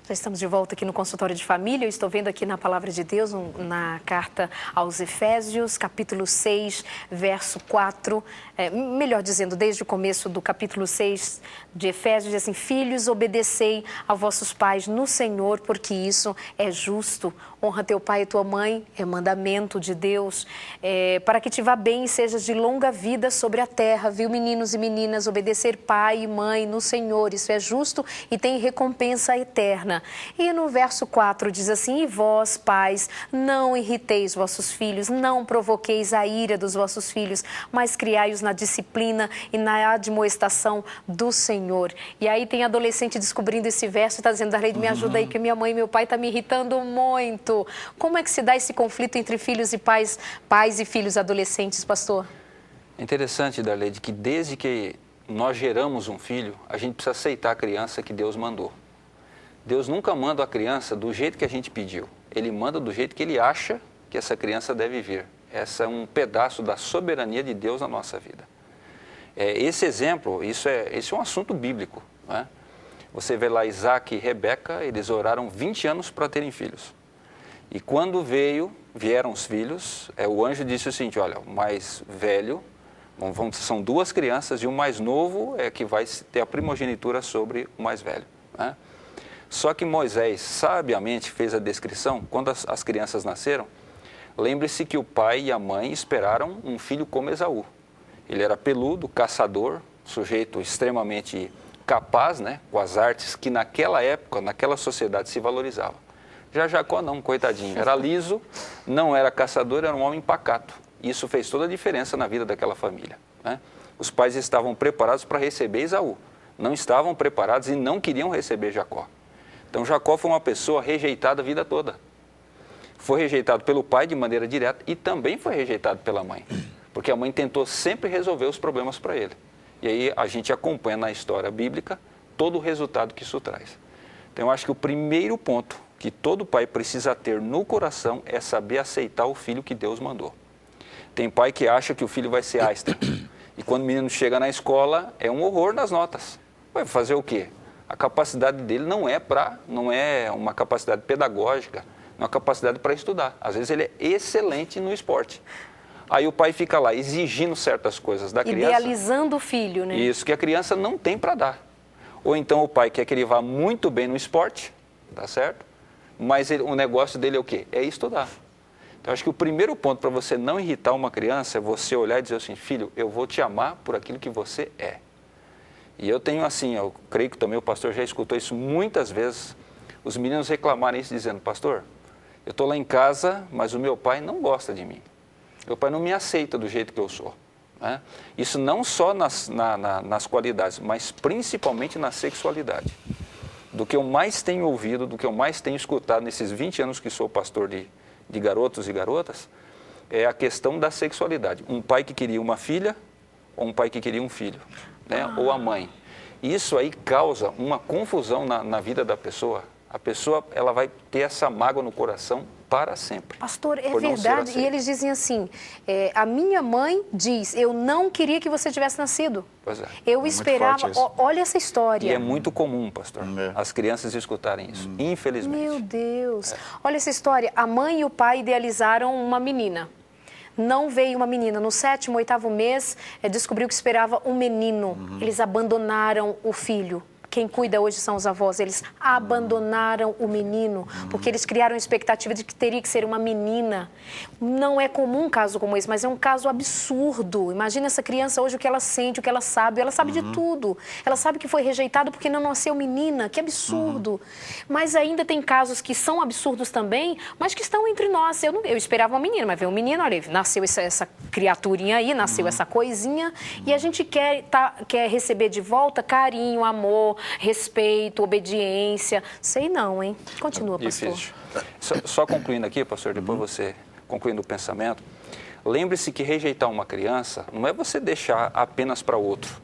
Já estamos de volta aqui no consultório de família. Eu estou vendo aqui na palavra de Deus, na carta aos Efésios, capítulo 6, verso 4. Melhor dizendo, desde o começo do capítulo 6 de Efésios, diz assim: filhos, obedecei a vossos pais no Senhor, porque isso é justo. Honra teu pai e tua mãe, é mandamento de Deus, para que te vá bem e sejas de longa vida sobre a terra. Viu, meninos e meninas, obedecer pai e mãe no Senhor, isso é justo e tem recompensa eterna. E no verso 4 diz assim: e vós, pais, não irriteis vossos filhos, não provoqueis a ira dos vossos filhos, mas criai-os na disciplina e na admoestação do Senhor. E aí tem adolescente descobrindo esse verso e está dizendo: Darley, me ajuda aí, que minha mãe e meu pai estão me irritando muito. Como é que se dá esse conflito entre filhos e pais e filhos adolescentes, pastor? É interessante, Darley, que desde que nós geramos um filho, a gente precisa aceitar a criança que Deus mandou. Deus nunca manda a criança do jeito que a gente pediu. Ele manda do jeito que ele acha que essa criança deve vir. Essa é um pedaço da soberania de Deus na nossa vida. Esse exemplo, esse é um assunto bíblico, né? Você vê lá Isaac e Rebeca, eles oraram 20 anos para terem filhos. E quando vieram os filhos, o anjo disse o seguinte: olha, o mais velho, são duas crianças, e o mais novo é que vai ter a primogenitura sobre o mais velho, né? Só que Moisés sabiamente fez a descrição. Quando as crianças nasceram, lembre-se que o pai e a mãe esperaram um filho como Esaú. Ele era peludo, caçador, sujeito extremamente capaz, né, com as artes que naquela época, naquela sociedade se valorizavam. Já Jacó não, coitadinho, era liso, não era caçador, era um homem pacato. Isso fez toda a diferença na vida daquela família, né? Os pais estavam preparados para receber Esaú, não estavam preparados e não queriam receber Jacó. Então Jacó foi uma pessoa rejeitada a vida toda. Foi rejeitado pelo pai de maneira direta e também foi rejeitado pela mãe, porque a mãe tentou sempre resolver os problemas para ele. E aí a gente acompanha na história bíblica todo o resultado que isso traz. Então eu acho que o primeiro ponto que todo pai precisa ter no coração é saber aceitar o filho que Deus mandou. Tem pai que acha que o filho vai ser Einstein, e quando o menino chega na escola é um horror nas notas. Vai fazer o quê? A capacidade dele não é uma capacidade pedagógica, não é uma capacidade para estudar. Às vezes ele é excelente no esporte. Aí o pai fica lá exigindo certas coisas da criança. Idealizando o filho, né? Isso, que a criança não tem para dar. Ou então o pai quer que ele vá muito bem no esporte, tá certo? Mas o negócio dele é o quê? É estudar. Então acho que o primeiro ponto para você não irritar uma criança é você olhar e dizer assim: filho, eu vou te amar por aquilo que você é. E eu tenho assim, eu creio que também o pastor já escutou isso muitas vezes, os meninos reclamarem isso dizendo: pastor, eu estou lá em casa, mas o meu pai não gosta de mim. Meu pai não me aceita do jeito que eu sou, né? Isso não só nas qualidades, mas principalmente na sexualidade. Do que eu mais tenho ouvido, do que eu mais tenho escutado nesses 20 anos que sou pastor de garotos e garotas, é a questão da sexualidade. Um pai que queria uma filha ou um pai que queria um filho, né? Ou a mãe. Isso aí causa uma confusão na vida da pessoa. A pessoa, ela vai ter essa mágoa no coração para sempre. Pastor, é verdade. E eles dizem assim: a minha mãe diz, eu não queria que você tivesse nascido. Pois é. Eu esperava. Olha essa história. E é muito comum, pastor, as crianças escutarem isso, infelizmente. Meu Deus. Olha essa história. A mãe e o pai idealizaram uma menina. Não veio uma menina. No 7º, 8º mês, descobriu que esperava um menino. Eles abandonaram o filho. Quem cuida hoje são os avós. Eles abandonaram o menino, porque eles criaram a expectativa de que teria que ser uma menina. Não é comum um caso como esse, mas é um caso absurdo. Imagina essa criança hoje, o que ela sente, o que ela sabe de tudo. Ela sabe que foi rejeitada porque não nasceu menina. Que absurdo. Mas ainda tem casos que são absurdos também, mas que estão entre nós. Eu esperava uma menina, mas veio um menino, olha, nasceu essa criaturinha aí, nasceu essa coisinha, e a gente quer receber de volta carinho, amor, respeito, obediência. Sei não, hein? Continua, pastor. Difícil. Só concluindo aqui, pastor, depois você concluindo o pensamento. Lembre-se que rejeitar uma criança não é você deixar apenas para outro.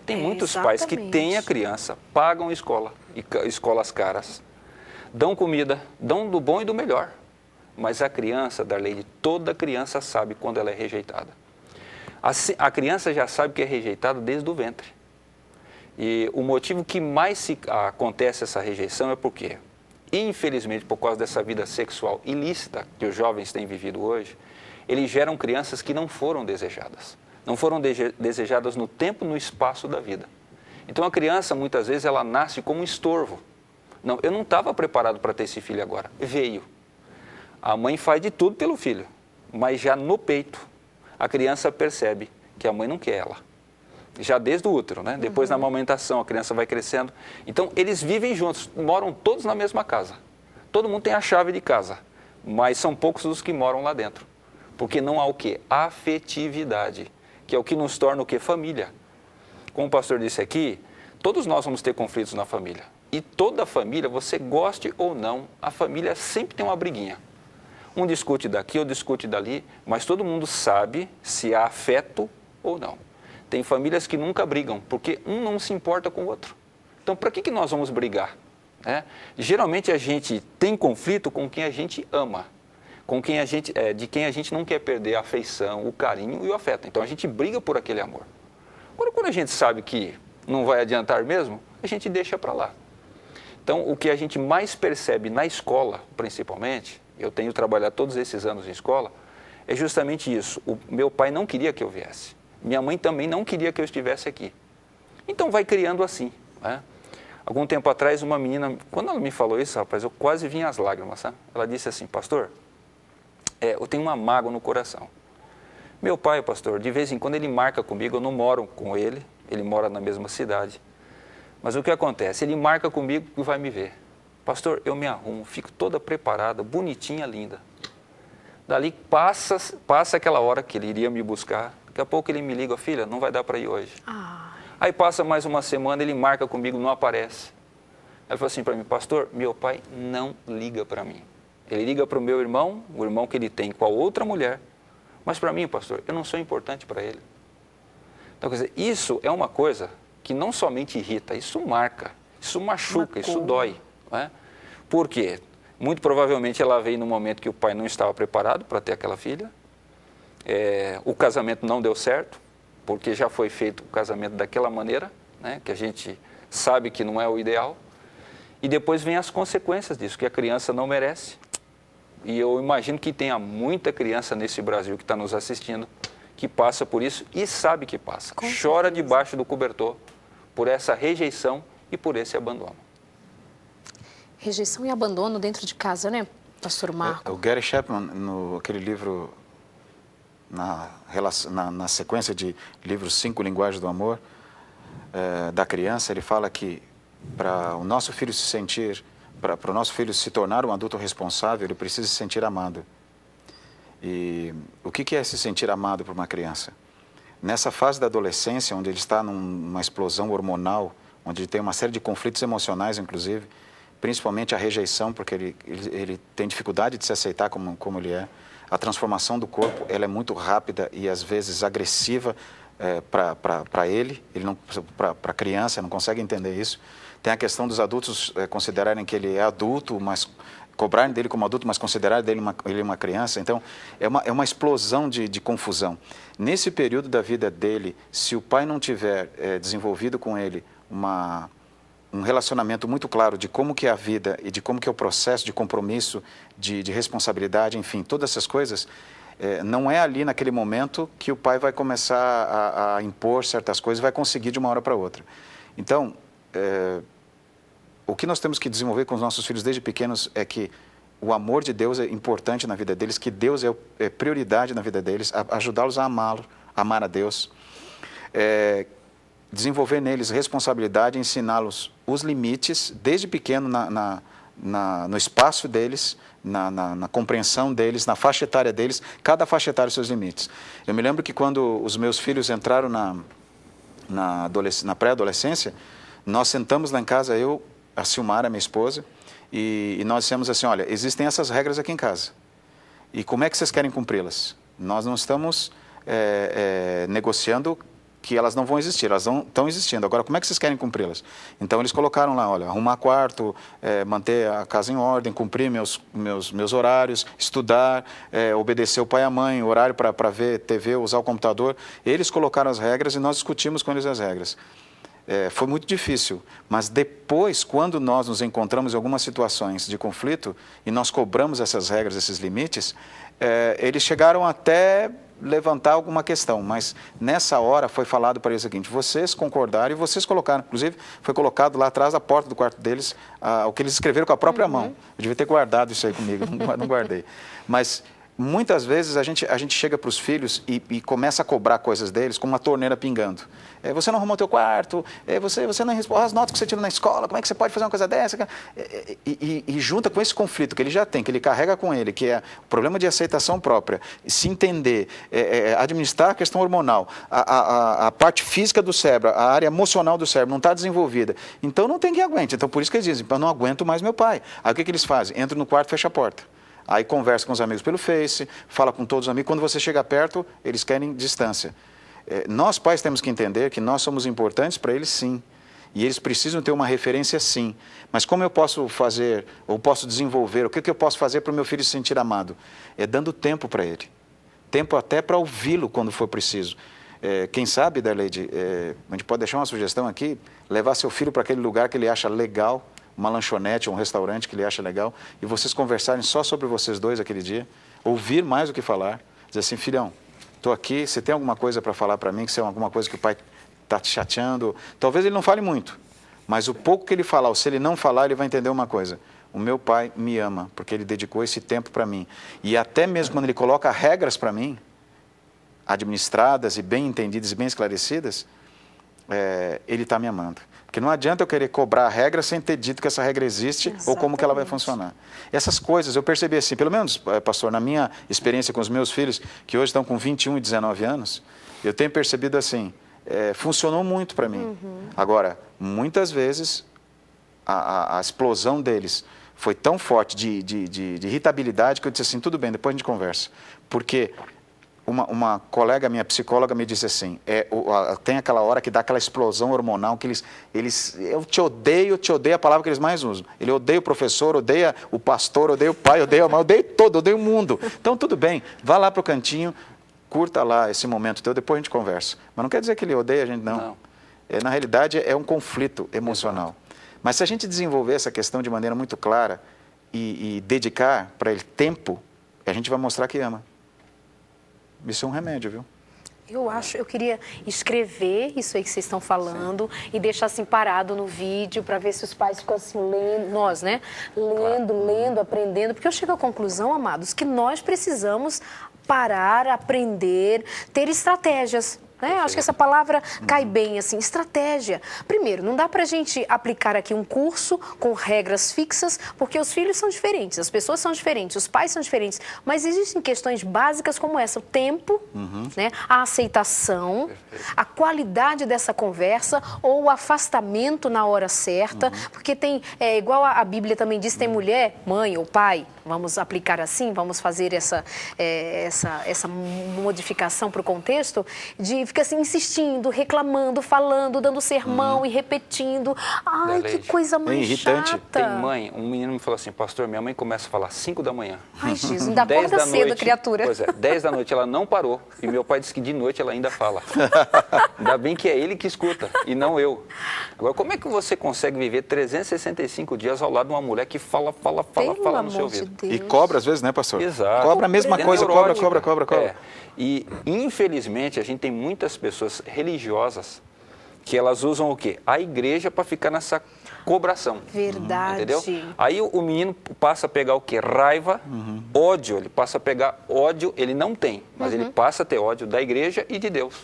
Tem muitos pais que têm a criança, pagam escolas caras, dão comida, dão do bom e do melhor. Mas a criança, Darley, toda criança sabe quando ela é rejeitada. A criança já sabe que é rejeitada desde o ventre. E o motivo que mais acontece essa rejeição é por quê? infelizmente, por causa dessa vida sexual ilícita que os jovens têm vivido hoje, eles geram crianças que não foram desejadas. Não foram desejadas no tempo e no espaço da vida. Então, a criança, muitas vezes, ela nasce como um estorvo. Não, eu não estava preparado para ter esse filho agora. Veio. A mãe faz de tudo pelo filho, mas já no peito, a criança percebe que a mãe não quer ela. Já desde o útero, né? Depois na amamentação, a criança vai crescendo. Então, eles vivem juntos, moram todos na mesma casa. Todo mundo tem a chave de casa, mas são poucos os que moram lá dentro. Porque não há o quê? Afetividade, que é o que nos torna o quê? Família. Como o pastor disse aqui, todos nós vamos ter conflitos na família. E toda família, você goste ou não, a família sempre tem uma briguinha. Um discute daqui, outro discute dali, mas todo mundo sabe se há afeto ou não. Tem famílias que nunca brigam, porque um não se importa com o outro. Então, para que nós vamos brigar? Geralmente, a gente tem conflito com quem a gente ama, com quem de quem a gente não quer perder a afeição, o carinho e o afeto. Então, a gente briga por aquele amor. Agora, quando a gente sabe que não vai adiantar mesmo, a gente deixa para lá. Então, o que a gente mais percebe na escola, principalmente, eu tenho trabalhado todos esses anos em escola, é justamente isso. O meu pai não queria que eu viesse. Minha mãe também não queria que eu estivesse aqui. Então, vai criando assim. Algum tempo atrás, uma menina, quando ela me falou isso, rapaz, eu quase vim às lágrimas, sabe? Ela disse assim, pastor, eu tenho uma mágoa no coração. Meu pai, pastor, de vez em quando ele marca comigo, eu não moro com ele, ele mora na mesma cidade. Mas o que acontece? Ele marca comigo e vai me ver. Pastor, eu me arrumo, fico toda preparada, bonitinha, linda. Dali passa aquela hora que ele iria me buscar. Daqui a pouco ele me liga, filha, não vai dar para ir hoje. Aí passa mais uma semana, ele marca comigo, não aparece. Ela falou assim para mim, pastor, meu pai não liga para mim. Ele liga para o meu irmão, o irmão que ele tem com a outra mulher. Mas para mim, pastor, eu não sou importante para ele. Então, quer dizer, isso é uma coisa que não somente irrita, isso marca, isso machuca, isso dói. Por quê? Muito provavelmente ela veio no momento que o pai não estava preparado para ter aquela filha. O casamento não deu certo, porque já foi feito o casamento daquela maneira, que a gente sabe que não é o ideal. E depois vem as consequências disso, que a criança não merece. E eu imagino que tenha muita criança nesse Brasil que está nos assistindo, que passa por isso e sabe que passa. Chora debaixo do cobertor por essa rejeição e por esse abandono. Rejeição e abandono dentro de casa, né, pastor Marco? O Gary Chapman, naquele livro, na sequência de livros 5 Linguagens do Amor, da criança, ele fala que para o nosso filho se sentir, para o nosso filho se tornar um adulto responsável, ele precisa se sentir amado. E o que é se sentir amado por uma criança? Nessa fase da adolescência, onde ele está numa explosão hormonal, onde ele tem uma série de conflitos emocionais, inclusive, principalmente a rejeição, porque ele tem dificuldade de se aceitar como ele é. A transformação do corpo, ela é muito rápida e às vezes agressiva para ele para a criança, não consegue entender isso. Tem a questão dos adultos considerarem que ele é adulto, mas cobrarem dele como adulto, mas considerarem ele uma criança. Então, é uma explosão de confusão. Nesse período da vida dele, se o pai não tiver desenvolvido com ele um relacionamento muito claro de como que é a vida e de como que é o processo de compromisso, de responsabilidade, enfim, todas essas coisas, não é ali naquele momento que o pai vai começar a impor certas coisas e vai conseguir de uma hora para outra. Então, o que nós temos que desenvolver com os nossos filhos desde pequenos é que o amor de Deus é importante na vida deles, que Deus é prioridade na vida deles, ajudá-los a amá-lo, amar a Deus, desenvolver neles responsabilidade, ensiná-los os limites, desde pequeno no espaço deles, na compreensão deles, na faixa etária deles, cada faixa etária os seus limites. Eu me lembro que quando os meus filhos entraram na pré-adolescência, nós sentamos lá em casa, eu, a Silmara, minha esposa, e nós dissemos assim, olha, existem essas regras aqui em casa. E como é que vocês querem cumpri-las? Nós não estamos negociando que elas não vão existir, elas estão existindo. Agora, como é que vocês querem cumpri-las? Então, eles colocaram lá, olha, arrumar quarto, manter a casa em ordem, cumprir meus horários, estudar, obedecer o pai e a mãe, horário para ver TV, usar o computador. Eles colocaram as regras e nós discutimos com eles as regras. foi muito difícil, mas depois, quando nós nos encontramos em algumas situações de conflito e nós cobramos essas regras, esses limites, eles chegaram até levantar alguma questão, mas nessa hora foi falado para eles o seguinte: vocês concordaram e vocês colocaram, inclusive foi colocado lá atrás da porta do quarto deles o que eles escreveram com a própria mão. Eu devia ter guardado isso aí comigo, não guardei. Mas muitas vezes a gente chega para os filhos e começa a cobrar coisas deles como uma torneira pingando. Você não arrumou teu quarto, você não respondeu as notas que você tirou na escola, como é que você pode fazer uma coisa dessa? E junta com esse conflito que ele já tem, que ele carrega com ele, que é o problema de aceitação própria, se entender, administrar a questão hormonal, a parte física do cérebro, a área emocional do cérebro não está desenvolvida. Então não tem quem aguente. Então por isso que eles dizem: eu não aguento mais meu pai. Aí o que eles fazem? Entram no quarto e fecham a porta. Aí conversa com os amigos pelo Face, fala com todos os amigos. Quando você chega perto, eles querem distância. Nós, pais, temos que entender que nós somos importantes para eles, sim. E eles precisam ter uma referência, sim. Mas como eu posso fazer, ou posso desenvolver, o que eu posso fazer para o meu filho se sentir amado? É dando tempo para ele. Tempo até para ouvi-lo quando for preciso. Quem sabe, Darleide, a gente pode deixar uma sugestão aqui: levar seu filho para aquele lugar que ele acha legal, uma lanchonete ou um restaurante que ele acha legal, e vocês conversarem só sobre vocês dois aquele dia, ouvir mais do que falar, dizer assim: filhão, estou aqui, você tem alguma coisa para falar para mim, que é alguma coisa que o pai está te chateando? Talvez ele não fale muito, mas o pouco que ele falar, ou se ele não falar, ele vai entender uma coisa: o meu pai me ama, porque ele dedicou esse tempo para mim. E até mesmo quando ele coloca regras para mim, administradas e bem entendidas e bem esclarecidas, ele está me amando. Porque não adianta eu querer cobrar a regra sem ter dito que essa regra existe. Exatamente. Ou como que ela vai funcionar. Essas coisas eu percebi assim, pelo menos, pastor, na minha experiência com os meus filhos, que hoje estão com 21 e 19 anos, eu tenho percebido assim, funcionou muito para mim. Agora, muitas vezes, a explosão deles foi tão forte de irritabilidade que eu disse assim: tudo bem, depois a gente conversa. Porque uma colega minha, psicóloga, me disse assim: tem aquela hora que dá aquela explosão hormonal que eu te odeio a palavra que eles mais usam. Ele odeia o professor, odeia o pastor, odeia o pai, odeia a mãe, odeia todo, odeia o mundo. Então tudo bem, vá lá para o cantinho, curta lá esse momento teu, depois a gente conversa. Mas não quer dizer que ele odeia a gente, não. Na realidade é um conflito emocional. Exato. Mas se a gente desenvolver essa questão de maneira muito clara e dedicar para ele tempo, a gente vai mostrar que ama. Isso é um remédio, viu? Eu queria escrever isso aí que vocês estão falando. Sim. E deixar assim parado no vídeo para ver se os pais ficam assim lendo, nós, né? Lendo, aprendendo. Porque eu chego à conclusão, amados, que nós precisamos parar, aprender, ter estratégias. Acho que essa palavra cai bem, assim, estratégia. Primeiro, não dá para a gente aplicar aqui um curso com regras fixas, porque os filhos são diferentes, as pessoas são diferentes, os pais são diferentes, mas existem questões básicas como essa: o tempo, a aceitação, a qualidade dessa conversa ou o afastamento na hora certa, porque tem, igual a Bíblia também diz, tem mulher, mãe ou pai, vamos aplicar assim, vamos fazer essa modificação para o contexto, fica assim insistindo, reclamando, falando, dando sermão e repetindo. Ai, que coisa mais irritante. chata. Tem mãe, um menino me falou assim: pastor, minha mãe começa a falar 5 da manhã. Ai, Jesus, ainda acorda cedo, criatura. Pois é, 10 da noite ela não parou. E meu pai disse que de noite ela ainda fala. Ainda bem que é ele que escuta e não eu. Agora, como é que você consegue viver 365 dias ao lado de uma mulher que fala no seu ouvido? E cobra às vezes, né, pastor? Exato. Cobra a mesma coisa, cobra. E, infelizmente, a gente tem muitas pessoas religiosas que elas usam o quê? A igreja para ficar nessa cobração. Verdade. Entendeu? Aí o menino passa a pegar o quê? Raiva, ódio. Ele passa a pegar ódio, ele não tem, mas ele passa a ter ódio da igreja e de Deus.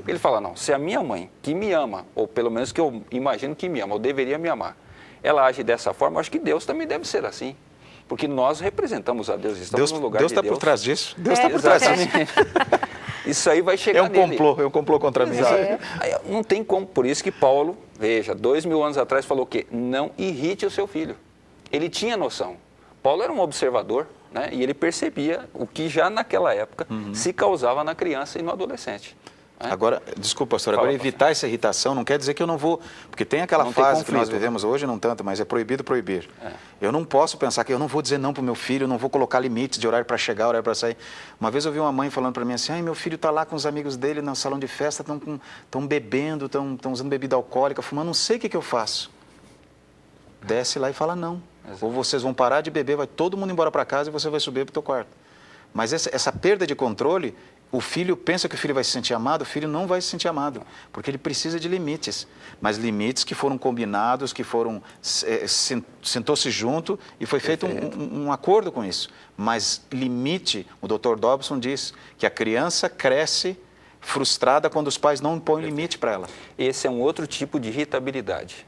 Ele fala: não, se a minha mãe, que me ama, ou pelo menos que eu imagino que me ama, ou deveria me amar, ela age dessa forma, eu acho que Deus também deve ser assim. Porque nós representamos a Deus, estamos no lugar de Deus. Deus está por trás disso. Deus está por trás disso. Isso aí vai chegar nele. É um complô contra mim. Não tem como. Por isso que Paulo, veja, 2000 anos atrás falou o quê? Não irrite o seu filho. Ele tinha noção. Paulo era um observador, né? E ele percebia o que já naquela época se causava na criança e no adolescente. Agora, desculpa, pastor, agora evitar essa irritação não quer dizer que eu não vou... Porque tem aquela fase que nós vivemos hoje, não tanto, mas é proibido proibir. Eu não posso pensar que eu não vou dizer não para o meu filho, eu não vou colocar limites de horário para chegar, horário para sair. Uma vez eu vi uma mãe falando para mim assim, ai, meu filho está lá com os amigos dele no salão de festa, estão bebendo, estão usando bebida alcoólica, fumando, não sei o que eu faço. Desce lá e fala não. Ou vocês vão parar de beber, vai todo mundo embora para casa e você vai subir para o teu quarto. Mas essa perda de controle... O filho pensa que o filho vai se sentir amado, o filho não vai se sentir amado, porque ele precisa de limites. Mas limites que foram combinados, que foram... sentou-se junto e foi feito um acordo com isso. Mas limite, o Dr. Dobson diz que a criança cresce frustrada quando os pais não impõem limite para ela. Esse é um outro tipo de irritabilidade.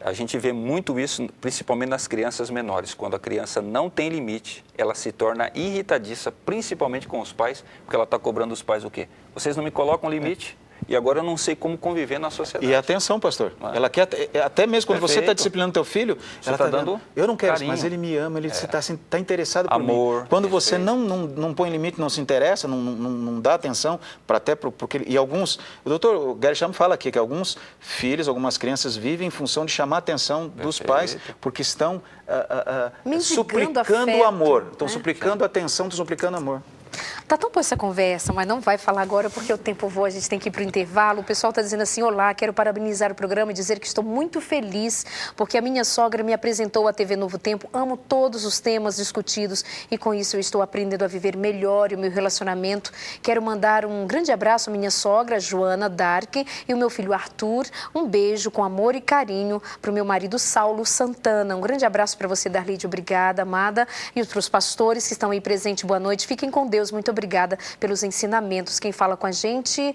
A gente vê muito isso, principalmente nas crianças menores. Quando a criança não tem limite, ela se torna irritadiça, principalmente com os pais, porque ela está cobrando dos pais o quê? Vocês não me colocam limite e agora eu não sei como conviver na sociedade. E atenção, pastor, ela quer, até mesmo quando você está disciplinando teu filho, ela está dando, eu não quero, mas ele me ama, ele está interessado por mim. Quando você não põe limite, não se interessa, não dá atenção, porque e alguns, o doutor Gersham fala aqui que alguns filhos, algumas crianças vivem em função de chamar a atenção dos pais, porque estão suplicando o amor, estão suplicando atenção, estão suplicando amor. Tá tão boa essa conversa, mas não vai falar agora porque o tempo voa, a gente tem que ir para o intervalo. O pessoal está dizendo assim, olá, quero parabenizar o programa e dizer que estou muito feliz porque a minha sogra me apresentou a TV Novo Tempo. Amo todos os temas discutidos e com isso eu estou aprendendo a viver melhor o meu relacionamento. Quero mandar um grande abraço à minha sogra, Joana Dark, e o meu filho Arthur. Um beijo com amor e carinho para o meu marido Saulo Santana. Um grande abraço para você, Darlide, obrigada, amada. E para os pastores que estão aí presentes, boa noite. Fiquem com Deus, muito obrigada pelos ensinamentos. Quem fala com a gente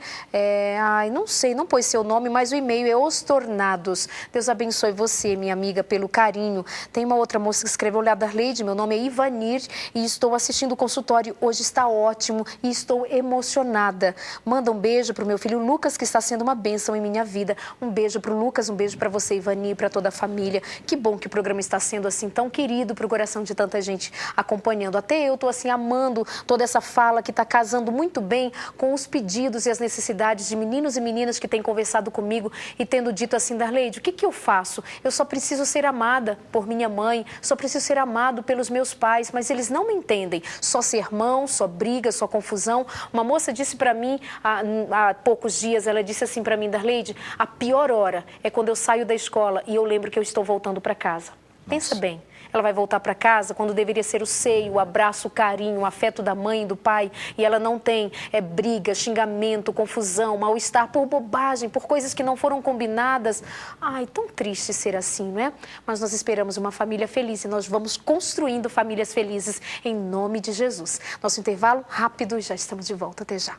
não sei, não pôs seu nome, mas o e-mail é Os Tornados. Deus abençoe você, minha amiga, pelo carinho. Tem uma outra moça que escreveu, olha, Darlide, meu nome é Ivanir e estou assistindo o consultório. Hoje está ótimo e estou emocionada. Manda um beijo para o meu filho Lucas, que está sendo uma bênção em minha vida. Um beijo para o Lucas, um beijo para você, Ivanir, para toda a família. Que bom que o programa está sendo assim tão querido para o coração de tanta gente acompanhando. Até eu estou assim amando toda essa fala que está casando muito bem com os pedidos e as necessidades de meninos e meninas que têm conversado comigo e tendo dito assim, Darleide, o que eu faço? Eu só preciso ser amada por minha mãe, só preciso ser amado pelos meus pais, mas eles não me entendem. Só sermão, só briga, só confusão. Uma moça disse para mim há poucos dias, ela disse assim para mim, Darleide, a pior hora é quando eu saio da escola e eu lembro que eu estou voltando para casa. Pensa bem. Ela vai voltar para casa quando deveria ser o seio, o abraço, o carinho, o afeto da mãe e do pai. E ela não tem. É briga, xingamento, confusão, mal-estar por bobagem, por coisas que não foram combinadas. Ai, tão triste ser assim, não é? Mas nós esperamos uma família feliz e nós vamos construindo famílias felizes em nome de Jesus. Nosso intervalo rápido e já estamos de volta. Até já.